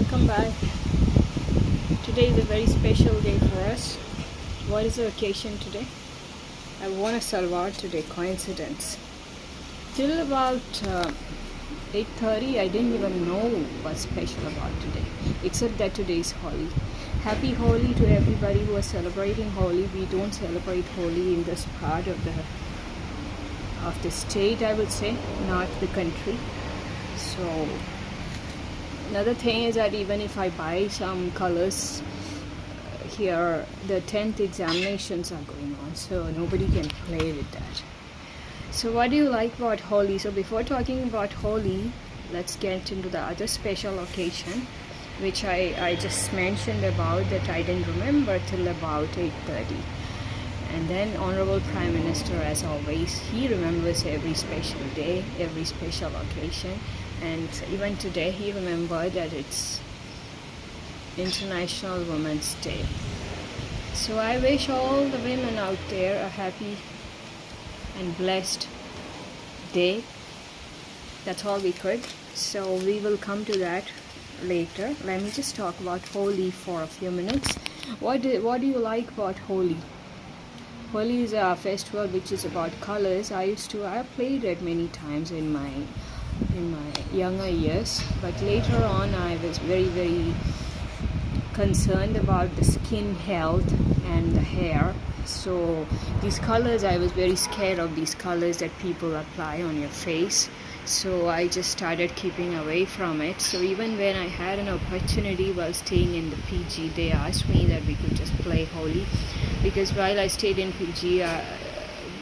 welcome back. Today is a very special day for us. What is the occasion today? I won a salwar today, coincidence. Till about 8:30 I didn't even know what's special about today, except that today is Holi. Happy Holi to everybody who is celebrating Holi. We don't celebrate Holi in this part of the state, I would say, not the country. So another thing is that even if I buy some colors here, the 10th examinations are going on, so nobody can play with that. So what do you like about Holi? So before talking about Holi, let's get into the other special occasion, which I just mentioned about, that I didn't remember till about 8:30. And then Honorable Prime Minister, as always, he remembers every special day, every special occasion. And even today he remembered that it's International Women's Day. So I wish all the women out there a happy and blessed day. That's all we could. So we will come to that later. Let me just talk about Holi for a few minutes. What do you like about Holi? Holi is a festival which is about colors. I played it many times in my younger years, but later on I was very concerned about the skin health and the hair. So these colors, I was very scared of these colors that people apply on your face. So I just started keeping away from it. So even when I had an opportunity while staying in the PG, they asked me that we could just play Holi, because while I stayed in PG,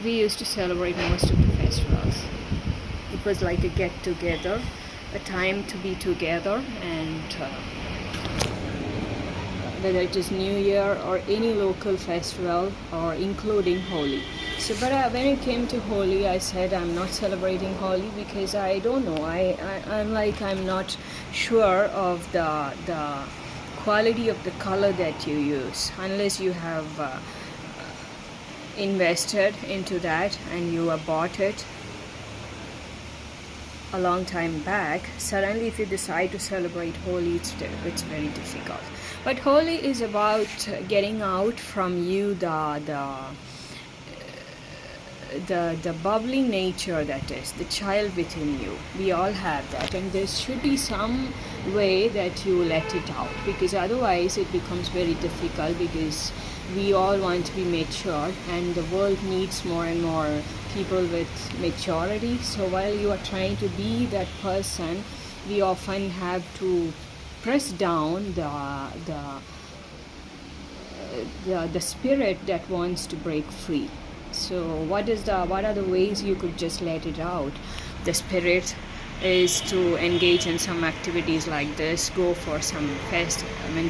we used to celebrate most of the festivals. It was like a get-together, a time to be together, and whether it is New Year or any local festival, or including Holi. So, but when it came to Holi, I said I'm not celebrating Holi because I don't know. I'm not sure of the quality of the color that you use, unless you have invested into that and you have bought it a long time back. Suddenly if you decide to celebrate Holi, it's very difficult. But Holi is about getting out from you the bubbling nature that is the child within you. We all have that, and there should be some way that you let it out, because otherwise it becomes very difficult, because we all want to be mature and the world needs more and more people with maturity. So while you are trying to be that person, we often have to press down the spirit that wants to break free. So what are the ways you could just let it out? The spirit is to engage in some activities like this, go for some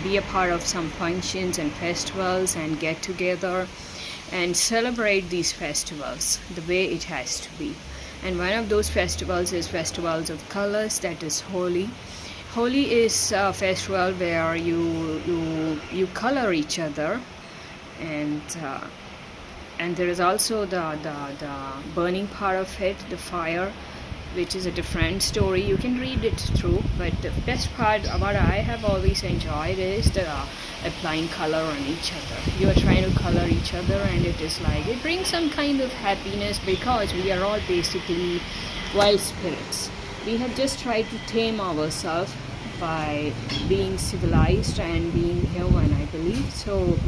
be a part of some functions and festivals, and get together and celebrate these festivals the way it has to be. And one of those festivals is festivals of colors, that is Holi. Holi is a festival where you color each other, and there is also the burning part of it, the fire, which is a different story. You can read it through, but the best part about I have always enjoyed is the applying color on each other. You are trying to color each other, and it is like, it brings some kind of happiness, because we are all basically wild spirits. We have just tried to tame ourselves by being civilized and being human, I believe. So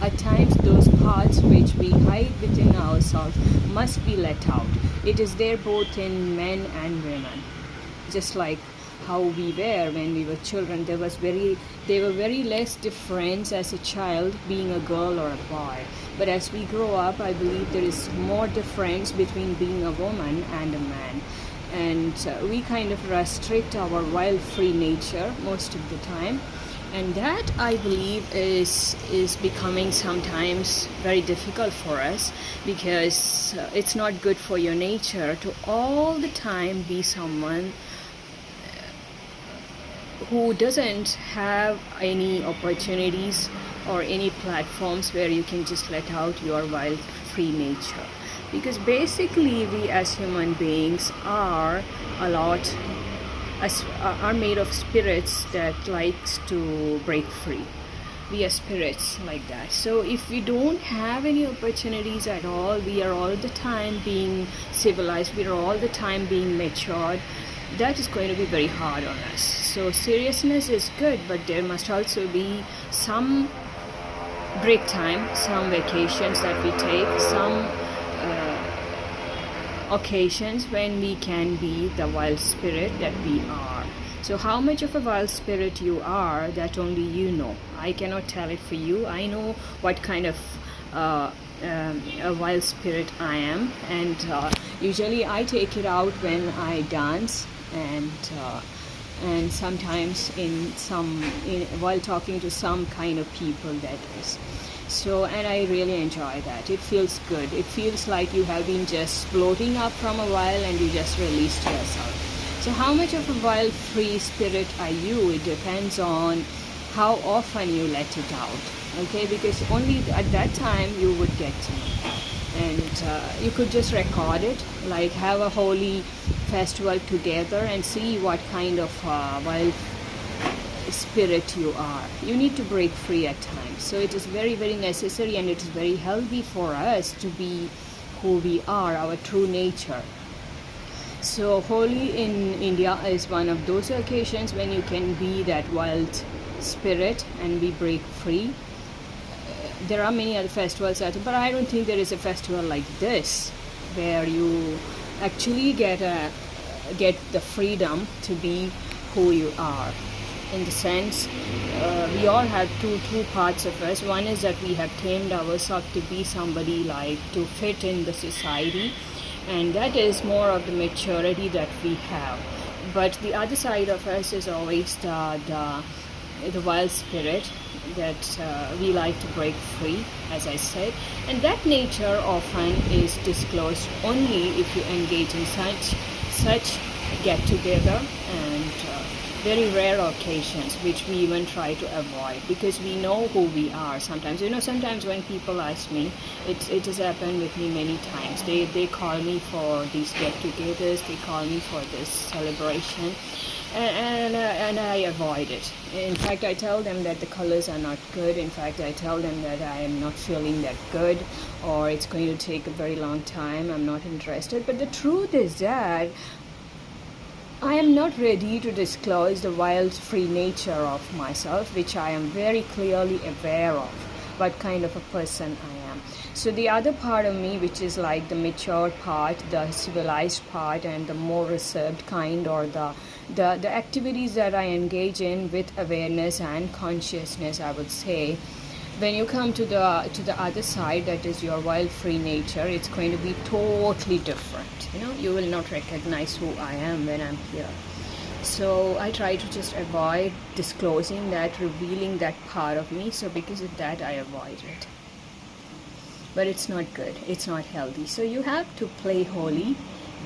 at times those parts which we hide within ourselves must be let out. It is there both in men and women. Just like how we were when we were children, there were very less difference as a child being a girl or a boy. But as we grow up, I believe there is more difference between being a woman and a man. And we kind of restrict our wild free nature most of the time. And that, I believe, is becoming sometimes very difficult for us, because it's not good for your nature to all the time be someone who doesn't have any opportunities or any platforms where you can just let out your wild free nature. Because basically we as human beings are a are made of spirits that likes to break free. We are spirits like that. So if we don't have any opportunities at all, we are all the time being civilized, we are all the time being matured, that is going to be very hard on us. So seriousness is good, but there must also be some break time, some vacations that we take, some occasions when we can be the wild spirit that we are. So how much of a wild spirit you are, that only you know. I cannot tell it for you. I know what kind of a wild spirit I am, and usually I take it out when I dance, and sometimes while talking to some kind of people, that is. So, and I really enjoy that. It feels good. It feels like you have been just floating up from a while and you just released yourself. So how much of a wild free spirit are you? It depends on how often you let it out. Okay, because only at that time you would get to know. And you could just record it, like have a holy festival together and see what kind of wild spirit you are. You need to break free at times. So it is very, very necessary, and it is very healthy for us to be who we are, our true nature. So Holi in India is one of those occasions when you can be that wild spirit and we break free. There are many other festivals out there, but I don't think there is a festival like this where you actually get the freedom to be who you are. In the sense, we all have two parts of us. One is that we have tamed ourselves to be somebody, like to fit in the society, and that is more of the maturity that we have. But the other side of us is always the wild spirit that we like to break free, as I said, and that nature often is disclosed only if you engage in such get together and very rare occasions, which we even try to avoid, because we know who we are. Sometimes when people ask me, it has happened with me many times. They call me for these get-togethers, they call me for this celebration, and I avoid it. In fact, I tell them that the colors are not good. In fact, I tell them that I am not feeling that good, or it's going to take a very long time, I'm not interested. But the truth is that I am not ready to disclose the wild free nature of myself, which I am very clearly aware of, what kind of a person I am. So the other part of me, which is like the mature part, the civilized part, and the more reserved kind, or the activities that I engage in with awareness and consciousness, I would say, when you come to the other side, that is your wild free nature, it's going to be totally different. You will not recognize who I am when I'm here. So I try to just avoid disclosing that, revealing that part of me. So because of that, I avoid it. But it's not good, it's not healthy. So you have to play holy,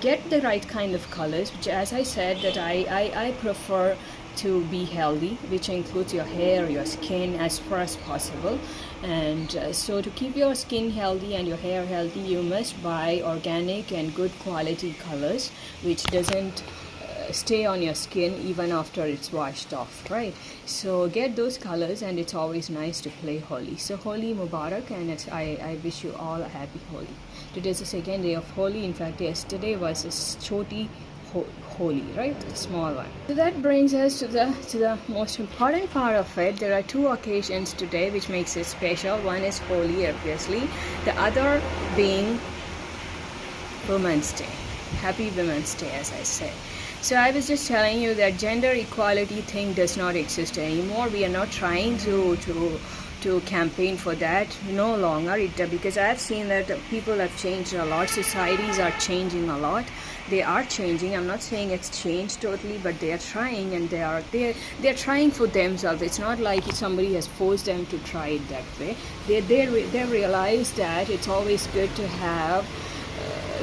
get the right kind of colors, which, as I said, that I prefer to be healthy, which includes your hair, your skin, as far as possible. And so to keep your skin healthy and your hair healthy, you must buy organic and good quality colors, which doesn't stay on your skin even after it's washed off, right? So get those colors, and it's always nice to play Holi. So Holi Mubarak, and I wish you all a happy Holi. Today is the second day of Holi. In fact, yesterday was a Choti Holi, right? The small one. So that brings us to the most important part of it. There are two occasions today which makes it special. One is Holi, obviously. The other being Women's Day. Happy Women's Day, as I said. So I was just telling you that gender equality thing does not exist anymore. We are not trying to campaign for that no longer, because I have seen that people have changed a lot. Societies are changing a lot. They are changing. I'm not saying it's changed totally, but they are trying, and they're trying for themselves. It's not like somebody has forced them to try it that way. They realize that it's always good to have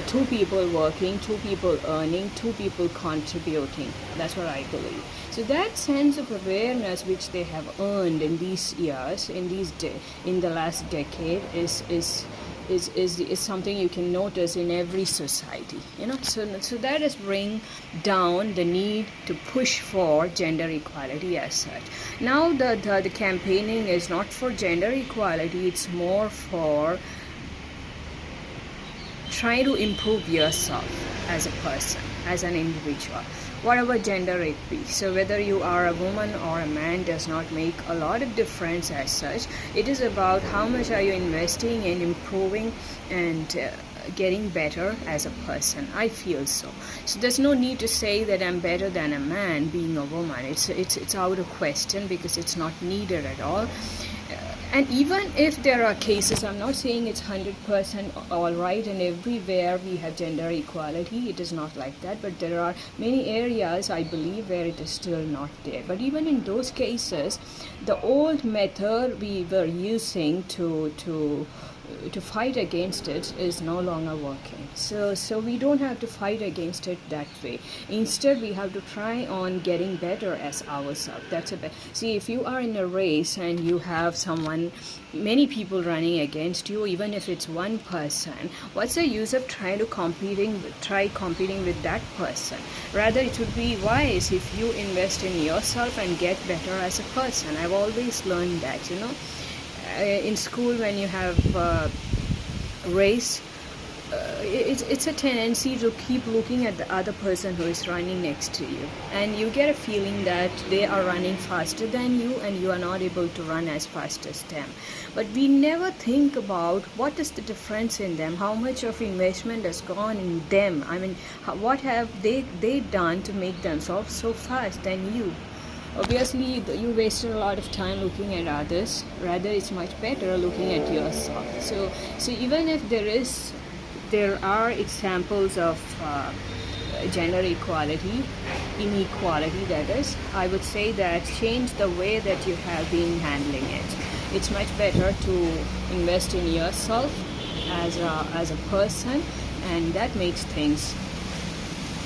two people working, two people earning, two people contributing. That's what I believe. So that sense of awareness which they have earned in these years, in the last decade, is is something you can notice in every society, so that is bring down the need to push for gender equality as such. Now the campaigning is not for gender equality, it's more for try to improve yourself as a person, as an individual, whatever gender it be. So whether you are a woman or a man does not make a lot of difference as such. It is about how much are you investing in improving and getting better as a person. I feel so there's no need to say that I'm better than a man being a woman. It's out of question, because it's not needed at all. And even if there are cases, I'm not saying it's 100% all right and everywhere we have gender equality. It is not like that. But there are many areas, I believe, where it is still not there. But even in those cases, the old method we were using to fight against it is no longer working. So we don't have to fight against it that way. Instead, we have to try on getting better as ourselves. That's a see, if you are in a race and you have many people running against you, even if it's one person, what's the use of try competing with that person? Rather, it would be wise if you invest in yourself and get better as a person. I've always learned that, in school when you have race, it's a tendency to keep looking at the other person who is running next to you, and you get a feeling that they are running faster than you and you are not able to run as fast as them. But we never think about what is the difference in them, how much of investment has gone in them. I mean, what have they done to make themselves so fast than you? Obviously, you wasted a lot of time looking at others. Rather, it's much better looking at yourself. So even if there are examples of gender equality, inequality, that is, I would say that change the way that you have been handling it. It's much better to invest in yourself as a person, and that makes things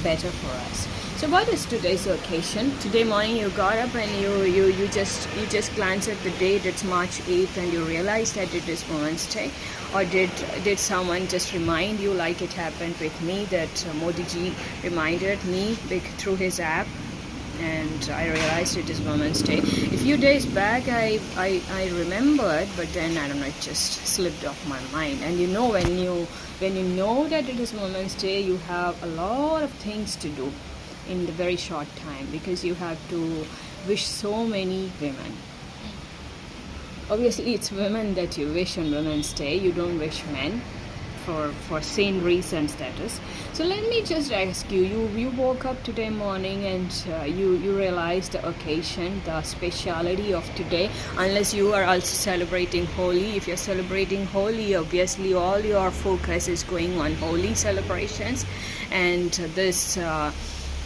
better for us. So what is today's occasion? Today morning you got up and you just glanced at the date. It's March 8th, and you realized that it is Women's Day. Or did someone just remind you, like it happened with me, that Modi ji reminded me through his app, and I realized it is Women's Day. A few days back I remembered, but then I don't know, it just slipped off my mind. And when you know that it is Women's Day, you have a lot of things to do in the very short time, because you have to wish so many women. Obviously, it's women that you wish on Women's Day. You don't wish men for same reasons, that is. So let me just ask you, you woke up today morning and you realized the occasion, the speciality of today, unless you are also celebrating Holi. If you're celebrating Holi, obviously all your focus is going on Holi celebrations, and this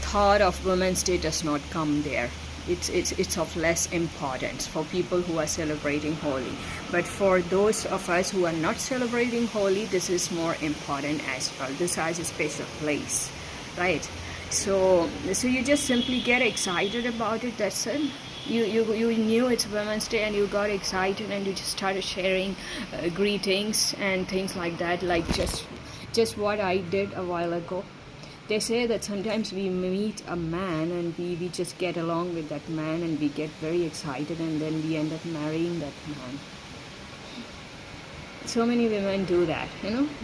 thought of Women's Day does not come there. It's of less importance for people who are celebrating Holi. But for those of us who are not celebrating Holi, this is more important as well. This has a special place, right? So you just simply get excited about it. That's it. You knew it's Women's Day and you got excited and you just started sharing greetings and things like that, like just what I did a while ago. They say that sometimes we meet a man and we just get along with that man and we get very excited, and then we end up marrying that man. So many women do that,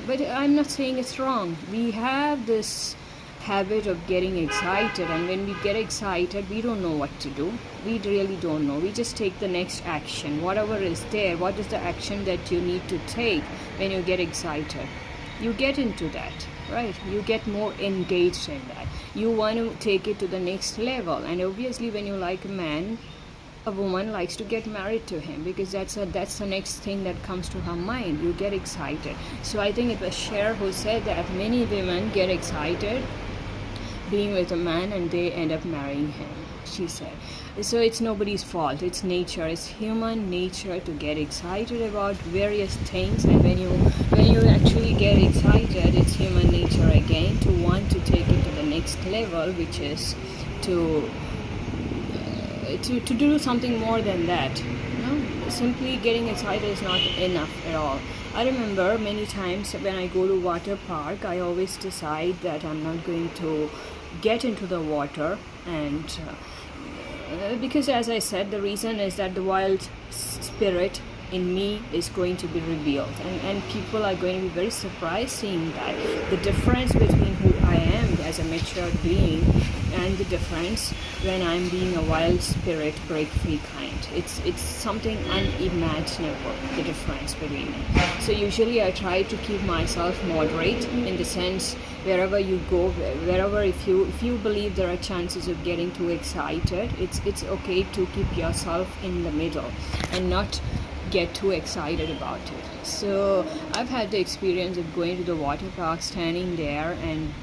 but I'm not saying it's wrong. We have this habit of getting excited, and when we get excited, we don't know what to do. We really don't know. We just take the next action, whatever is there. What is the action that you need to take when you get excited? You get into that, right? You get more engaged in that. You want to take it to the next level. And obviously, when you like a man, a woman likes to get married to him, because that's the next thing that comes to her mind. You get excited. So I think it was Cher who said that many women get excited being with a man and they end up marrying him, she said. So it's nobody's fault. It's nature. It's human nature to get excited about various things, and when you actually get excited, it's human nature again to want to take it to the next level, which is to do something more than that. simply getting excited is not enough at all. I remember many times when I go to water park, I always decide that I'm not going to get into the water, and because, as I said, the reason is that the wild spirit in me is going to be revealed, and people are going to be very surprised seeing that the difference between who I am as a mature being and the difference when I'm being a wild spirit break free kind. It's something unimaginable, the difference between it. So usually I try to keep myself moderate, in the sense, wherever you go, wherever, if you believe there are chances of getting too excited, it's okay to keep yourself in the middle and not get too excited about it. So I've had the experience of going to the water park, standing there and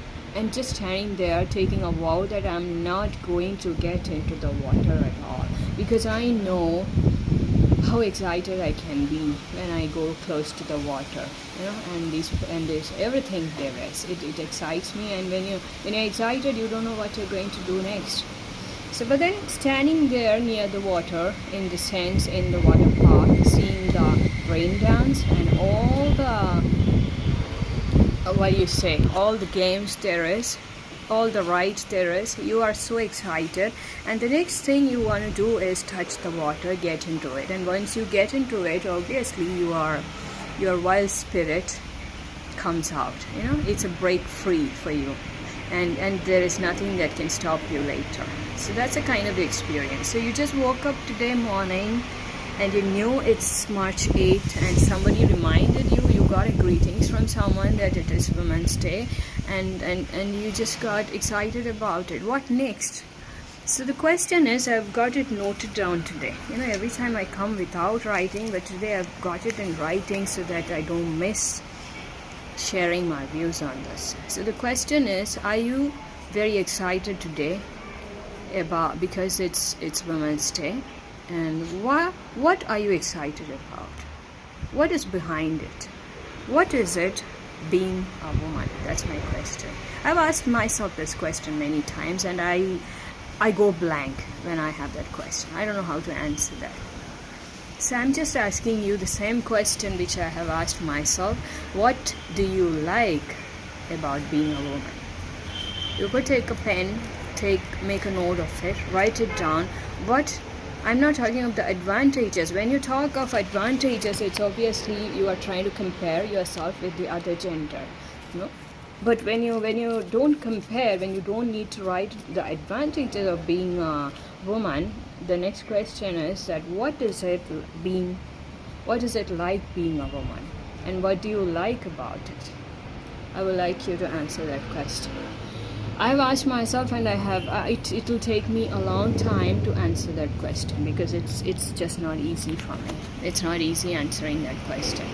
just standing there, taking a vow that I'm not going to get into the water at all, because I know how excited I can be when I go close to the water, and this everything there is. It excites me, and when you're excited, you don't know what you're going to do next. So, but then standing there near the water, in the sense, in the water park, seeing the rain dance and all the all the games there is, all the rides there is, you are so excited, and the next thing you want to do is touch the water, get into it, and once you get into it, obviously your wild spirit comes out. It's a break free for you, and there is nothing that can stop you later. So that's a kind of experience. So you just woke up today morning and you knew it's March 8th, and somebody reminded you, got a greetings from someone that it is Women's Day, and you just got excited about it. What next? So the question is, I've got it noted down today. Every time I come without writing, but today I've got it in writing so that I don't miss sharing my views on this. So the question is, are you very excited today because it's Women's Day? And what are you excited about? What is behind it? What is it being a woman? That's my question. I've asked myself this question many times, and I go blank when I have that question. I don't know how to answer that. So I'm just asking you the same question which I have asked myself. What do you like about being a woman? You could take a pen, make a note of it, write it down. I'm not talking of the advantages. When you talk of advantages, it's obviously you are trying to compare yourself with the other gender. But when you don't compare, when you don't need to write the advantages of being a woman, the next question is that what is it like being a woman, and what do you like about it? I would like you to answer that question. I've asked myself, and I have. It'll take me a long time to answer that question, because it's just not easy for me. It's not easy answering that question.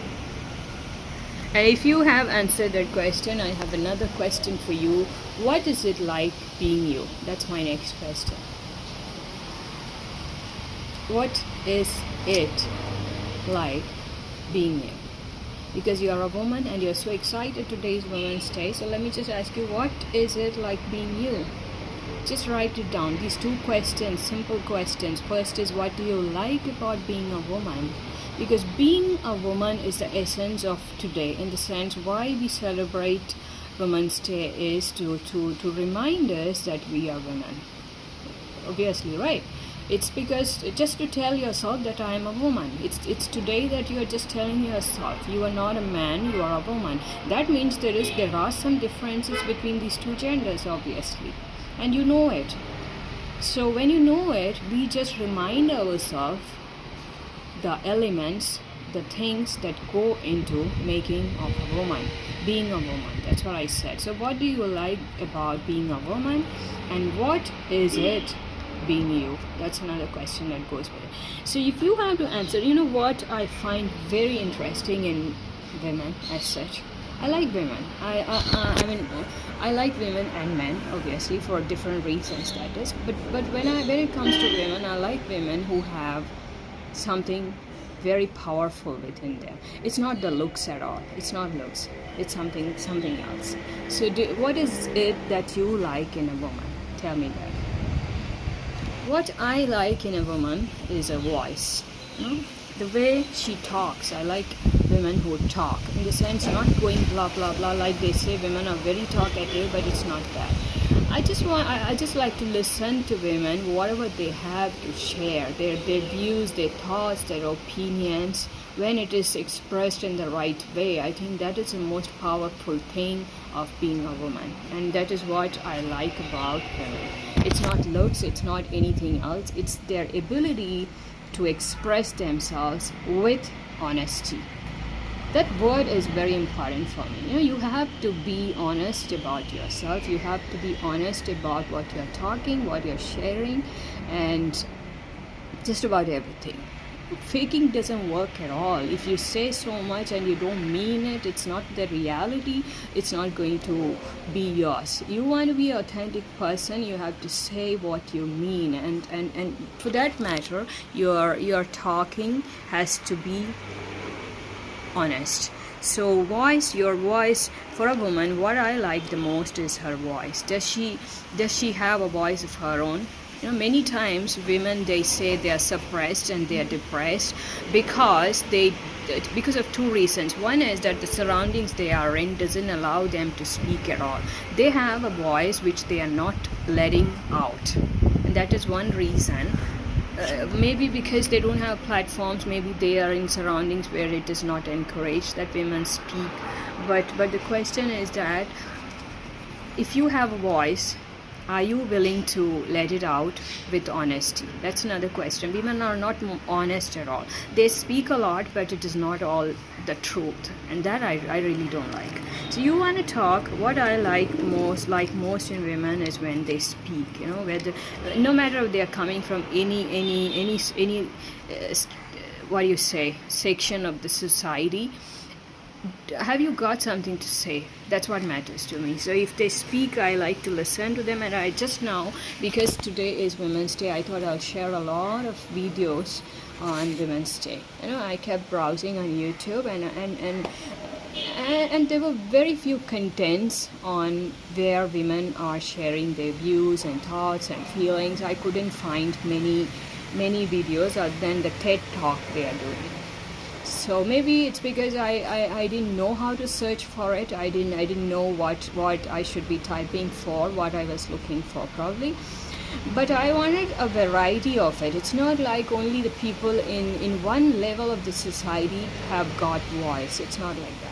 And if you have answered that question, I have another question for you. What is it like being you? That's my next question. What is it like being you? Because you are a woman and you're so excited today is Women's Day. So let me just ask you, what is it like being you? Just write it down. These two questions, simple questions. First is, what do you like about being a woman? Because being a woman is the essence of today, in the sense why we celebrate Women's Day is to remind us that we are women. Obviously, right? It's because just to tell yourself that I am a woman. It's today that you are just telling yourself you are not a man, you are a woman. That means there are some differences between these two genders, obviously, and you know it. So when you know it, we just remind ourselves the elements, the things that go into making of a woman, being a woman. That's what I said. So what do you like about being a woman, and what is it being you? That's another question that goes with it. So if you have to answer, what I find very interesting in women as such, I like women. I mean, I like women and men, obviously, for different reasons, that is. But when it comes to women, I like women who have something very powerful within them. It's not the looks at all. It's not looks. It's something else. So what is it that you like in a woman? Tell me that. What I like in a woman is a voice. the way she talks. I like women who talk, in the sense not going blah blah blah like they say. Women are very talkative, but it's not that. I just like to listen to women, whatever they have to share, their views, their thoughts, their opinions. When it is expressed in the right way, I think that is the most powerful thing of being a woman, and that is what I like about women. It's not looks, it's not anything else, it's their ability to express themselves with honesty. That word is very important for me. You have to be honest about yourself. You have to be honest about what you're talking, what you're sharing, and just about everything. Faking doesn't work at all. If you say so much and you don't mean it, it's not the reality, it's not going to be yours. You want to be an authentic person, you have to say what you mean, and for that matter, your talking has to be honest. So your voice for a woman, what I like the most is her voice. Does she have a voice of her own? Many times women, they say they are suppressed and they are depressed because of two reasons. One is that the surroundings they are in doesn't allow them to speak at all. They have a voice which they are not letting out, and that is one reason. Maybe because they don't have platforms, maybe they are in surroundings where it is not encouraged that women speak. But the question is that if you have a voice, are you willing to let it out with honesty? That's another question. Women are not honest at all. They speak a lot, but it is not all the truth, and that I really don't like. So you want to talk. What I like most in women is when they speak. Whether, no matter if they are coming from any what do you say, section of the society. Have you got something to say? That's what matters to me. So if they speak, I like to listen to them. And I just now, because today is Women's Day, I thought I'll share a lot of videos on Women's Day. I kept browsing on YouTube, and there were very few contents on where women are sharing their views and thoughts and feelings. I couldn't find many videos other than the TED Talk they are doing. So maybe it's because I didn't know how to search for it. I didn't know what I should be typing for, what I was looking for probably. But I wanted a variety of it. It's not like only the people in one level of the society have got voice. It's not like that.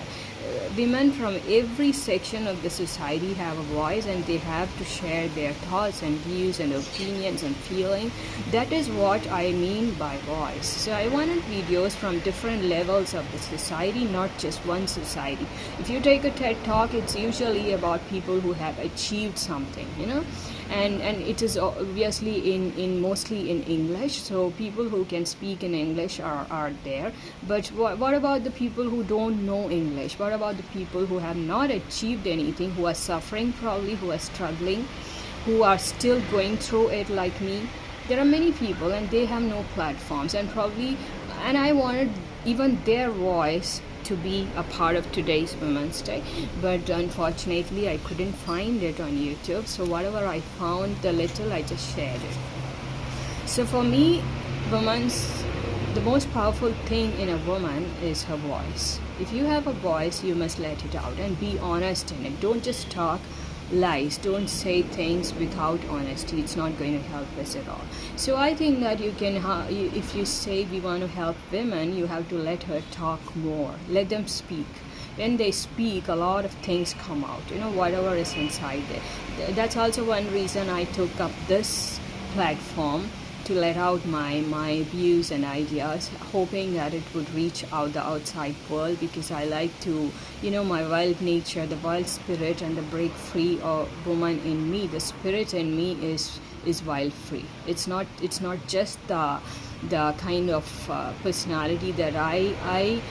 Women from every section of the society have a voice, and they have to share their thoughts and views and opinions and feeling. That is what I mean by voice. So I wanted videos from different levels of the society, not just one society. If you take a TED Talk, it's usually about people who have achieved something, and it is obviously in mostly in English, so people who can speak in English are there. But what about the people who don't know English? What about the people who have not achieved anything, who are suffering probably, who are struggling, who are still going through it like me? There are many people and they have no platforms, and I wanted even their voice to be a part of today's Women's Day, but unfortunately I couldn't find it on YouTube. So whatever I found, the little, I just shared it. So for me, the most powerful thing in a woman is her voice. If you have a voice, you must let it out and be honest in it. Don't just talk lies. Don't say things without honesty. It's not going to help us at all. So I think that you can, if you say we want to help women, you have to let her talk more. Let them speak. When they speak, a lot of things come out, whatever is inside there. That's also one reason I took up this platform, to let out my views and ideas, hoping that it would reach out the outside world, because I like to, my wild nature, the wild spirit, and the break free woman in me. The spirit in me is wild free. It's not just the kind of personality that I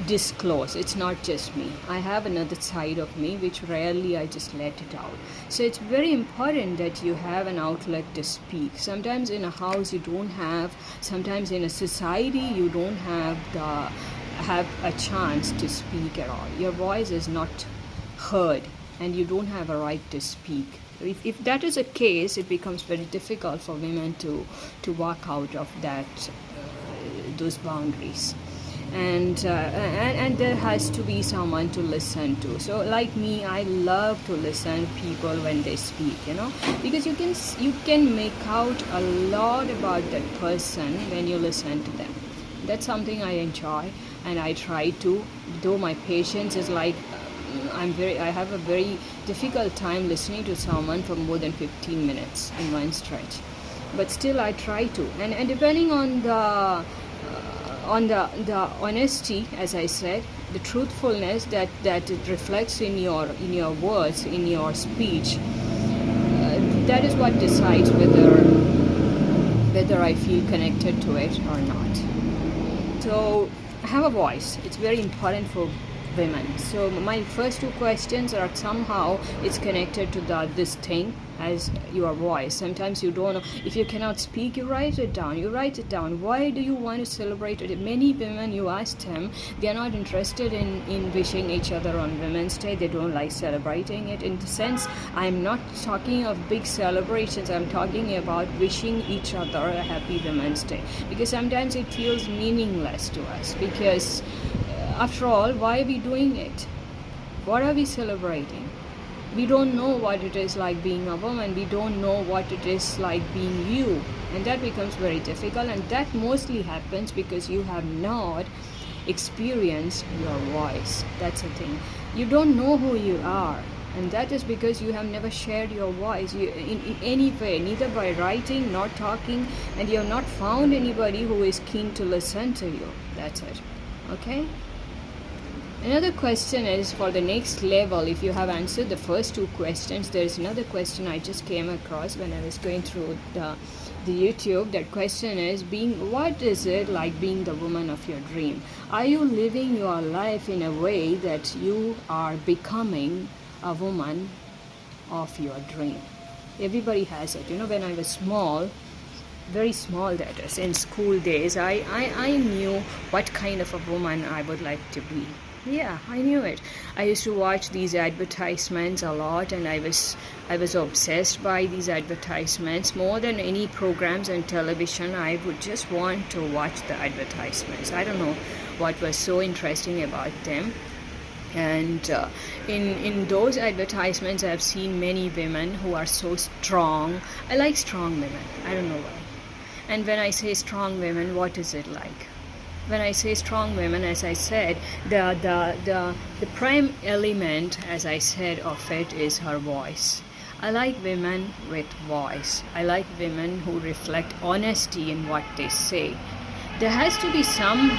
disclose. It's not just me. I have another side of me which rarely I just let it out. So it's very important that you have an outlet to speak. Sometimes in a house you don't have, sometimes in a society you don't have a chance to speak at all. Your voice is not heard and you don't have a right to speak. If that is a case, it becomes very difficult for women to walk out of those boundaries. And there has to be someone to listen to. So like me, I love to listen to people when they speak, because you can make out a lot about that person when you listen to them. That's something I enjoy, and I try to, though my patience is like I have a very difficult time listening to someone for more than 15 minutes in one stretch, but still I try to. And depending on the honesty, as I said, the truthfulness that it reflects in your words, in your speech, that is what decides whether I feel connected to it or not. So have a voice. It's very important for women. So my first two questions are somehow it's connected to this thing as your voice. Sometimes you don't know. If you cannot speak, you write it down. Why do you want to celebrate it? Many women, you ask them, they are not interested in wishing each other on Women's Day. They don't like celebrating it. In the sense, I'm not talking of big celebrations. I'm talking about wishing each other a happy Women's Day, because sometimes it feels meaningless to us, because after all, why are we doing it? What are we celebrating? We don't know what it is like being a woman. We don't know what it is like being you. And that becomes very difficult. And that mostly happens because you have not experienced your voice. That's the thing. You don't know who you are. And that is because you have never shared your voice in any way, neither by writing nor talking. And you have not found anybody who is keen to listen to you. That's it. Okay? Another question is for the next level. If you have answered the first two questions, there is another question I just came across when I was going through the YouTube. That question is, what is it like being the woman of your dream? Are you living your life in a way that you are becoming a woman of your dream? Everybody has it. When I was small, very small, that is, in school days, I knew what kind of a woman I would like to be. Yeah, I knew it. I used to watch these advertisements a lot, and I was obsessed by these advertisements more than any programs on television. I would just want to watch the advertisements. I don't know what was so interesting about them. And in those advertisements, I've seen many women who are so strong. I like strong women. I don't know why. And when I say strong women, what is it like? When I say strong women, as I said, the prime element, as I said, of it is her voice. I like women with voice. I like women who reflect honesty in what they say. There has to be some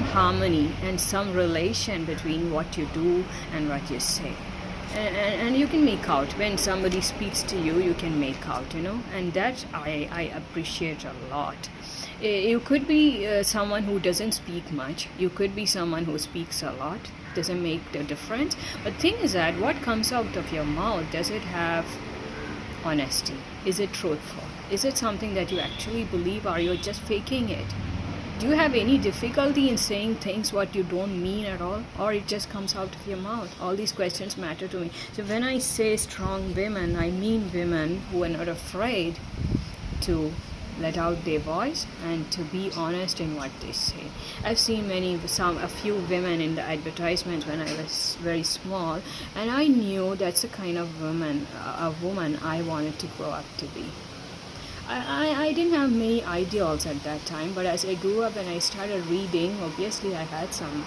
harmony and some relation between what you do and what you say. And you can make out when somebody speaks to you, you can make out, and that I appreciate a lot. You could be someone who doesn't speak much. You could be someone who speaks a lot. Doesn't make the difference. But thing is that what comes out of your mouth, does it have honesty? Is it truthful? Is it something that you actually believe, or you're just faking it? Do you have any difficulty in saying things what you don't mean at all, or it just comes out of your mouth? All these questions matter to me. So when I say strong women, I mean women who are not afraid to let out their voice and to be honest in what they say. I've seen a few women in the advertisements when I was very small, and I knew that's the kind of woman I wanted to grow up to be. I didn't have many ideals at that time, but as I grew up and I started reading, obviously I had some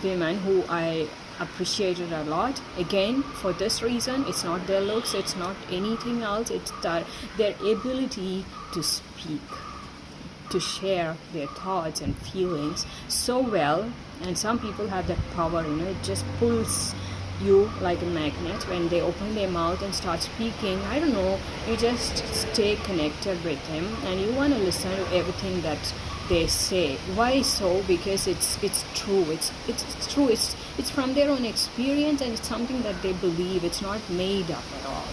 women who I appreciated a lot. Again, for this reason, it's not their looks, it's not anything else, it's their ability to speak, to share their thoughts and feelings so well. And some people have that power, it just pulls you like a magnet. When they open their mouth and start speaking, I don't know, you just stay connected with them and you want to listen to everything that they say. Why so? Because it's true. It's true. It's from their own experience, and it's something that they believe. It's not made up at all.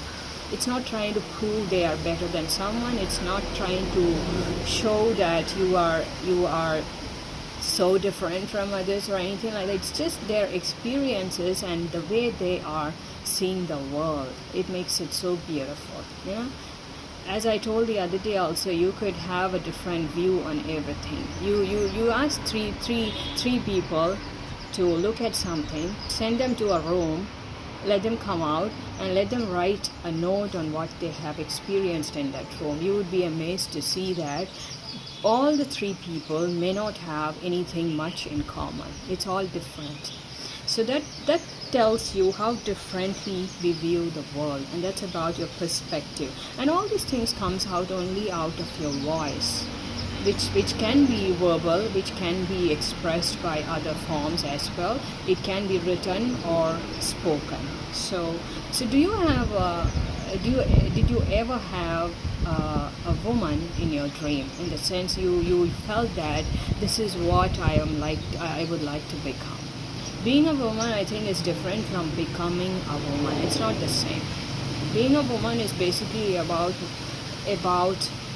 It's not trying to prove they are better than someone. It's not trying to show that you are so different from others or anything like that. It's just their experiences and the way they are seeing the world. It makes it so beautiful, as I told the other day also, you could have a different view on everything. You ask three people to look at something, send them to a room, let them come out and let them write a note on what they have experienced in that room. You would be amazed to see that all the three people may not have anything much in common. It's all different. So that tells you how differently we view the world, and that's about your perspective. And all these things comes out only out of your voice, which can be verbal, which can be expressed by other forms as well. It can be written or spoken. So do you have did you ever have a woman in your dream, in the sense you felt that this is what I would like to become? Being a woman, I think, is different from becoming a woman. It's not the same. Being a woman is basically about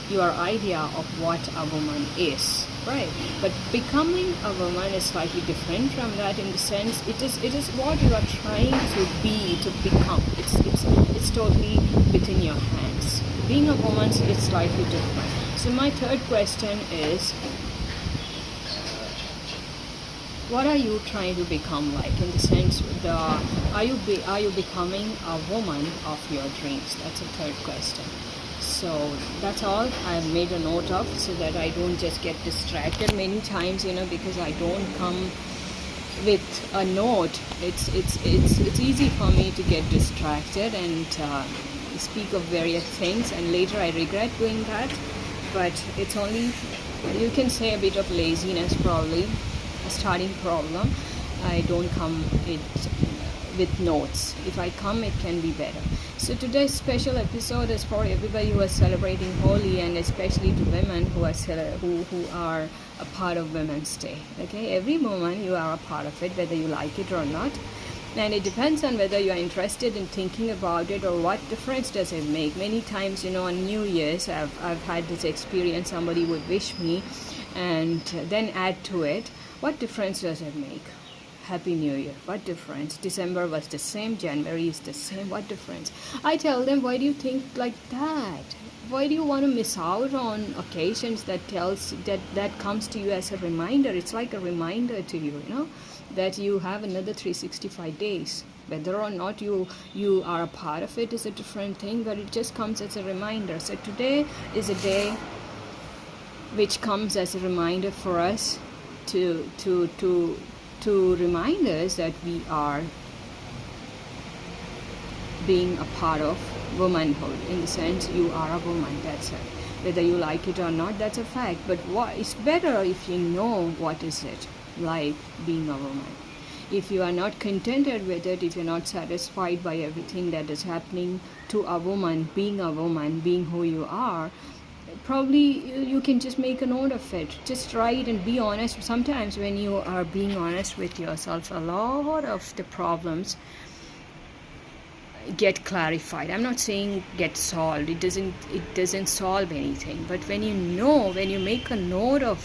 your idea of what a woman is, right? But becoming a woman is slightly different from that, in the sense it is what you are trying to be, to become. It's totally within your hands. Being a woman is slightly different. So my third question is, what are you trying to become like, in the sense are you becoming a woman of your dreams? That's a third question. So that's all I've made a note of, so that I don't just get distracted many times, because I don't come with a note. It's easy for me to get distracted and speak of various things, and later I regret doing that. But it's only, you can say, a bit of laziness, probably a starting problem. I don't come with notes. If I come, it can be better. So today's special episode is for everybody who is celebrating Holi, and especially to women who are a part of Women's Day. Okay, every woman, you are a part of it, whether you like it or not. And it depends on whether you are interested in thinking about it, or what difference does it make. Many times, on New Year's, I've had this experience. Somebody would wish me and then add to it, what difference does it make? Happy New Year. What difference? December was the same, January is the same. What difference? I tell them, why do you think like that? Why do you want to miss out on occasions that comes to you as a reminder? It's like a reminder to you, that you have another 365 days. Whether or not you are a part of it is a different thing, but it just comes as a reminder. So today is a day which comes as a reminder for us to remind us that we are being a part of womanhood, in the sense you are a woman, that's it. Whether you like it or not, that's a fact. But it's better if you know what is it like being a woman. If you are not contented with it, if you're not satisfied by everything that is happening to a woman, being who you are, probably you can just make a note of it. Just write and be honest. Sometimes when you are being honest with yourself, a lot of the problems get clarified. I'm not saying get solved. It doesn't solve anything. But when you make a note of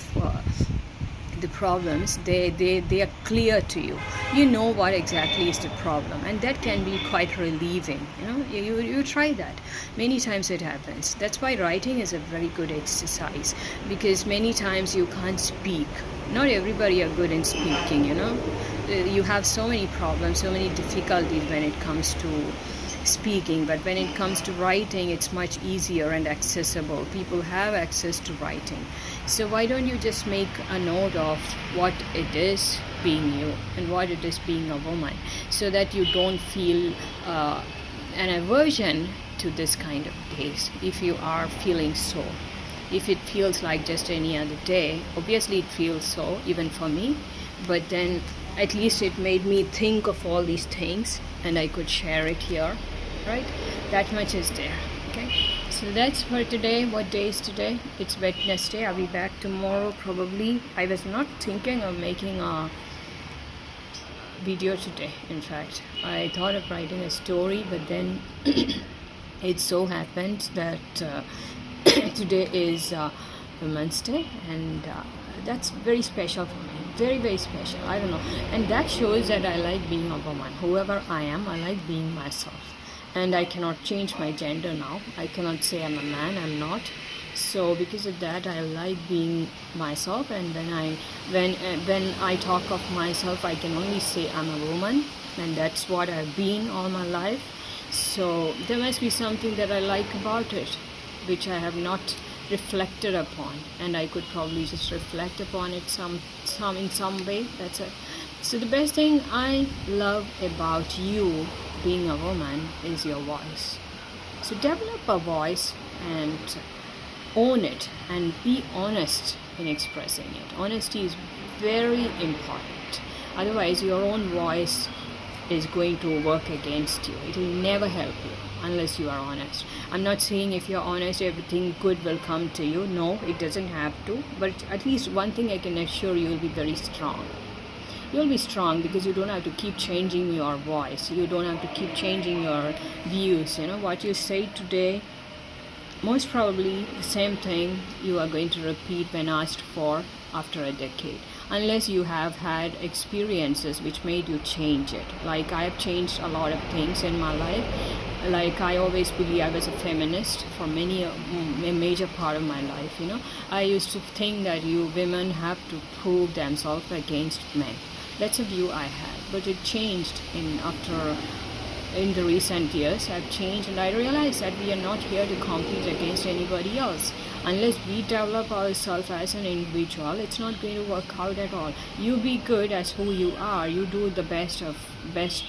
the problems, they are clear to you. You know what exactly is the problem, and that can be quite relieving. You try that. Many times it happens. That's why writing is a very good exercise, because many times you can't speak. Not everybody are good in speaking. You have so many problems, so many difficulties when it comes to speaking, but when it comes to writing, it's much easier and accessible. People have access to writing. So why don't you just make a note of what it is being you and what it is being a woman, so that you don't feel an aversion to this kind of days. If you are feeling so, if it feels like just any other day, obviously it feels so even for me, but then at least it made me think of all these things, and I could share it here, right? That much is there. Okay, so that's for today. What day is today? It's Wednesday. I'll be back tomorrow probably. I was not thinking of making a video today. In fact, I thought of writing a story, but then it so happened that today is Women's Day, and that's very special for me. Very, very special. I don't know. And that shows that I like being a woman. Whoever I am, I like being myself. and I cannot change my gender now. I cannot say I'm a man, I'm not. So because of that, I like being myself, and when I talk of myself, I can only say I'm a woman, and that's what I've been all my life. So there must be something that I like about it, which I have not reflected upon, and I could probably just reflect upon it some in some way. That's it. So the best thing I love about you being a woman is your voice. So develop a voice and own it, and be honest in expressing it. Honesty is very important. Otherwise, your own voice is going to work against you. It will never help you unless you are honest. I'm not saying if you're honest, everything good will come to you. No, it doesn't have to. But at least one thing I can assure you, you'll be very strong. You'll be strong because you don't have to keep changing your voice. You don't have to keep changing your views. What you say today, most probably the same thing you are going to repeat when asked for after a decade, unless you have had experiences which made you change it. Like I have changed a lot of things in my life. Like I always believe I was a feminist for a major part of my life. I used to think that you women have to prove themselves against men. That's a view I had, but it changed in the recent years. I've changed, and I realized that we are not here to compete against anybody else. Unless we develop ourselves as an individual, it's not going to work out at all. You be good as who you are. You do the best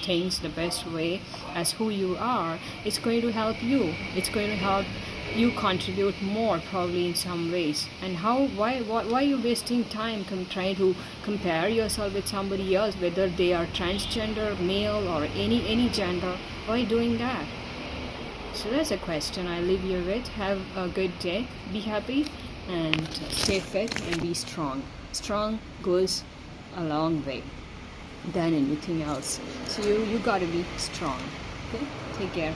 things the best way as who you are. It's going to help you. It's going to help you contribute more probably in some ways. And why are you wasting time trying to compare yourself with somebody else, whether they are transgender, male, or any gender? Why are you doing that? So that's a question I leave you with. Have a good day, be happy, and stay fit and be strong. Strong goes a long way than anything else. So you gotta be strong. Okay, take care.